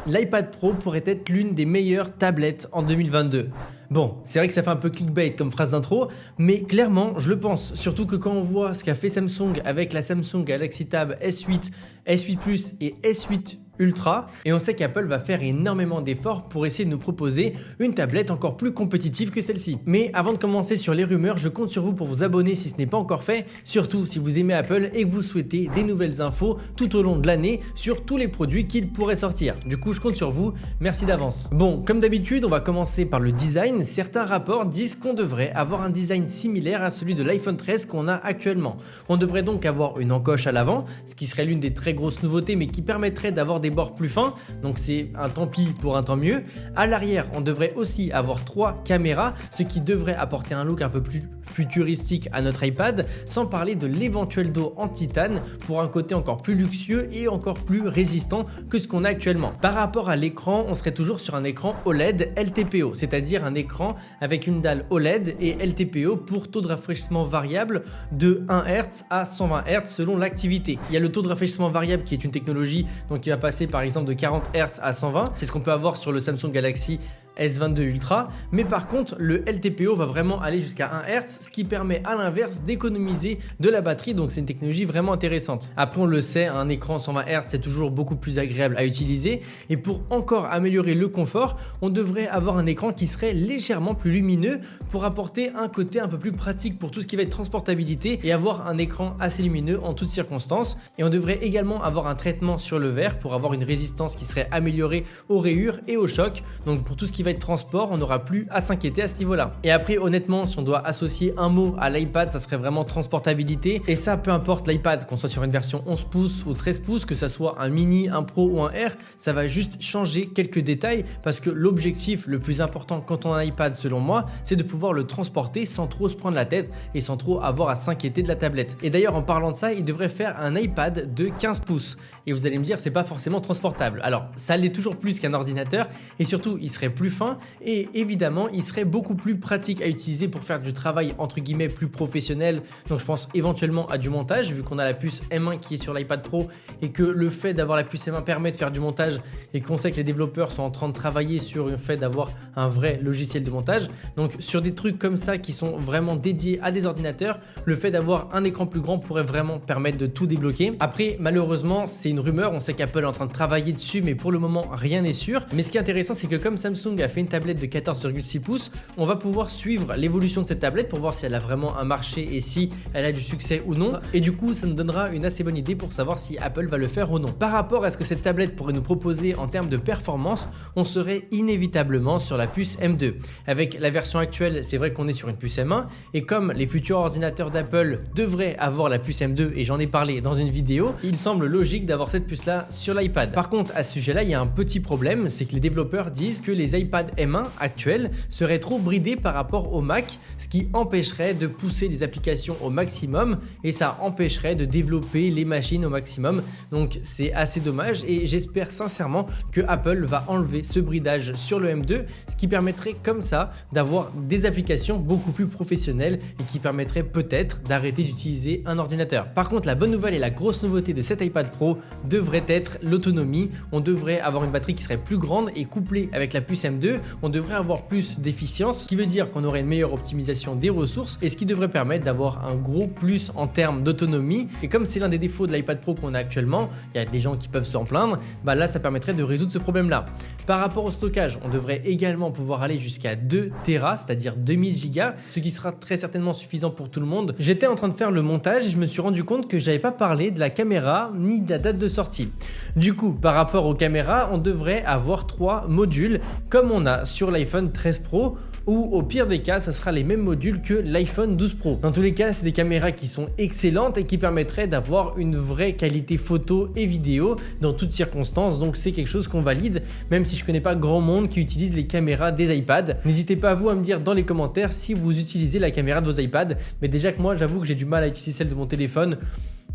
l'iPad Pro pourrait être l'une des meilleures tablettes en 2022. Bon, c'est vrai que ça fait un peu clickbait comme phrase d'intro, mais clairement, je le pense. Surtout que quand on voit ce qu'a fait Samsung avec la Samsung Galaxy Tab S8, S8 Plus et S8 Ultra, et on sait qu'Apple va faire énormément d'efforts pour essayer de nous proposer une tablette encore plus compétitive que celle-ci. Mais avant de commencer sur les rumeurs, je compte sur vous pour vous abonner si ce n'est pas encore fait, surtout si vous aimez Apple et que vous souhaitez des nouvelles infos tout au long de l'année sur tous les produits qu'ils pourraient sortir. Du coup, je compte sur vous, merci d'avance. Bon, comme d'habitude, on va commencer par le design. Certains rapports disent qu'on devrait avoir un design similaire à celui de l'iPhone 13 qu'on a actuellement. On devrait donc avoir une encoche à l'avant, ce qui serait l'une des très grosses nouveautés mais qui permettrait d'avoir des bords plus fins, donc c'est un tant pis pour un tant mieux. À l'arrière, on devrait aussi avoir 3 caméras, ce qui devrait apporter un look un peu plus futuristique à notre iPad, sans parler de l'éventuel dos en titane pour un côté encore plus luxueux et encore plus résistant que ce qu'on a actuellement. Par rapport à l'écran, on serait toujours sur un écran OLED LTPO, c'est-à-dire un écran avec une dalle OLED et LTPO pour taux de rafraîchissement variable de 1 Hz à 120 Hz selon l'activité. Il y a le taux de rafraîchissement variable qui est une technologie donc qui va passer par exemple de 40 Hz à 120, c'est ce qu'on peut avoir sur le Samsung Galaxy S22 Ultra, mais par contre le LTPO va vraiment aller jusqu'à 1 Hz, ce qui permet à l'inverse d'économiser de la batterie, donc c'est une technologie vraiment intéressante. Après on le sait, un écran 120 Hz c'est toujours beaucoup plus agréable à utiliser, et pour encore améliorer le confort, on devrait avoir un écran qui serait légèrement plus lumineux pour apporter un côté un peu plus pratique pour tout ce qui va être transportabilité et avoir un écran assez lumineux en toutes circonstances. Et on devrait également avoir un traitement sur le verre pour avoir une résistance qui serait améliorée aux rayures et aux chocs, donc pour tout ce qui va être transport, on n'aura plus à s'inquiéter à ce niveau-là. Et après, honnêtement, si on doit associer un mot à l'iPad, ça serait vraiment transportabilité. Et ça, peu importe l'iPad, qu'on soit sur une version 11 pouces ou 13 pouces, que ça soit un mini, un pro ou un R, ça va juste changer quelques détails parce que l'objectif le plus important quand on a un iPad, selon moi, c'est de pouvoir le transporter sans trop se prendre la tête et sans trop avoir à s'inquiéter de la tablette. Et d'ailleurs, en parlant de ça, il devrait faire un iPad de 15 pouces. Et vous allez me dire, c'est pas forcément transportable. Alors, ça l'est toujours plus qu'un ordinateur et surtout, il serait plus fin et évidemment il serait beaucoup plus pratique à utiliser pour faire du travail entre guillemets plus professionnel. Donc je pense éventuellement à du montage vu qu'on a la puce M1 qui est sur l'iPad Pro et que le fait d'avoir la puce M1 permet de faire du montage et qu'on sait que les développeurs sont en train de travailler sur le fait d'avoir un vrai logiciel de montage. Donc sur des trucs comme ça qui sont vraiment dédiés à des ordinateurs, le fait d'avoir un écran plus grand pourrait vraiment permettre de tout débloquer. Après malheureusement c'est une rumeur, on sait qu'Apple est en train de travailler dessus mais pour le moment rien n'est sûr. Mais ce qui est intéressant c'est que comme Samsung a fait une tablette de 14,6 pouces, on va pouvoir suivre l'évolution de cette tablette pour voir si elle a vraiment un marché et si elle a du succès ou non. Et du coup, ça nous donnera une assez bonne idée pour savoir si Apple va le faire ou non. Par rapport à ce que cette tablette pourrait nous proposer en termes de performance, on serait inévitablement sur la puce M2. Avec la version actuelle, c'est vrai qu'on est sur une puce M1 et comme les futurs ordinateurs d'Apple devraient avoir la puce M2 et j'en ai parlé dans une vidéo, il semble logique d'avoir cette puce là sur l'iPad. Par contre, à ce sujet-là, il y a un petit problème, c'est que les développeurs disent que les iPad M1 actuels seraient trop bridés par rapport au Mac, ce qui empêcherait de pousser les applications au maximum et ça empêcherait de développer les machines au maximum. Donc c'est assez dommage et j'espère sincèrement que Apple va enlever ce bridage sur le M2, ce qui permettrait comme ça d'avoir des applications beaucoup plus professionnelles et qui permettrait peut-être d'arrêter d'utiliser un ordinateur. Par contre, la bonne nouvelle et la grosse nouveauté de cet iPad Pro devrait être l'autonomie. On devrait avoir une batterie qui serait plus grande et couplée avec la puce M2, on devrait avoir plus d'efficience, ce qui veut dire qu'on aurait une meilleure optimisation des ressources et ce qui devrait permettre d'avoir un gros plus en termes d'autonomie. Et comme c'est l'un des défauts de l'iPad Pro qu'on a actuellement, il y a des gens qui peuvent s'en plaindre, bah là ça permettrait de résoudre ce problème là. Par rapport au stockage, on devrait également pouvoir aller jusqu'à 2 Tera, c'est-à-dire 2000 Go, ce qui sera très certainement suffisant pour tout le monde. J'étais en train de faire le montage et je me suis rendu compte que j'avais pas parlé de la caméra ni de la date de sortie. Du coup, par rapport aux caméras, on devrait avoir 3 modules comme on a sur l'iPhone 13 Pro ou au pire des cas, ça sera les mêmes modules que l'iPhone 12 Pro. Dans tous les cas, c'est des caméras qui sont excellentes et qui permettraient d'avoir une vraie qualité photo et vidéo dans toutes circonstances. Donc c'est quelque chose qu'on valide, même si je connais pas grand monde qui utilise les caméras des iPads. N'hésitez pas vous à me dire dans les commentaires si vous utilisez la caméra de vos iPads. Mais déjà que moi, j'avoue que j'ai du mal à utiliser celle de mon téléphone.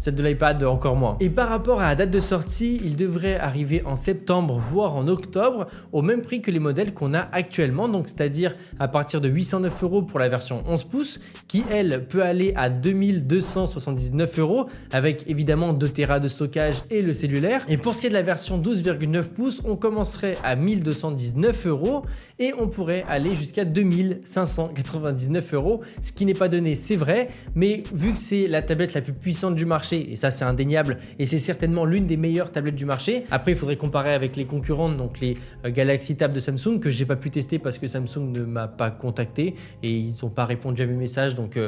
celle de l'iPad encore moins. Et par rapport à la date de sortie, il devrait arriver en septembre voire en octobre au même prix que les modèles qu'on a actuellement, donc c'est-à-dire à partir de 809 € pour la version 11 pouces qui elle peut aller à 2279 € avec évidemment 2 Tera de stockage et le cellulaire. Et pour ce qui est de la version 12,9 pouces, on commencerait à 1219 € et on pourrait aller jusqu'à 2599 €, ce qui n'est pas donné, c'est vrai, mais vu que c'est la tablette la plus puissante du marché, et ça c'est indéniable, et c'est certainement l'une des meilleures tablettes du marché. Après il faudrait comparer avec les concurrentes, donc les Galaxy Tab de Samsung que j'ai pas pu tester parce que Samsung ne m'a pas contacté et ils n'ont pas répondu à mes messages, donc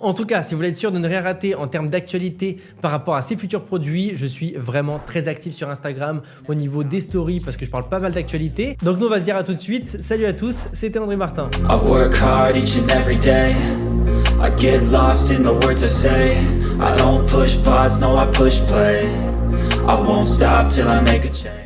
en tout cas, si vous voulez être sûr de ne rien rater en termes d'actualité par rapport à ces futurs produits, je suis vraiment très actif sur Instagram au niveau des stories parce que je parle pas mal d'actualité. Donc nous on va se dire à tout de suite. Salut à tous, c'était André Martin. I work hard each and every day. I get lost in the words I say. I don't push pause, no I push play. I won't stop till I make a change.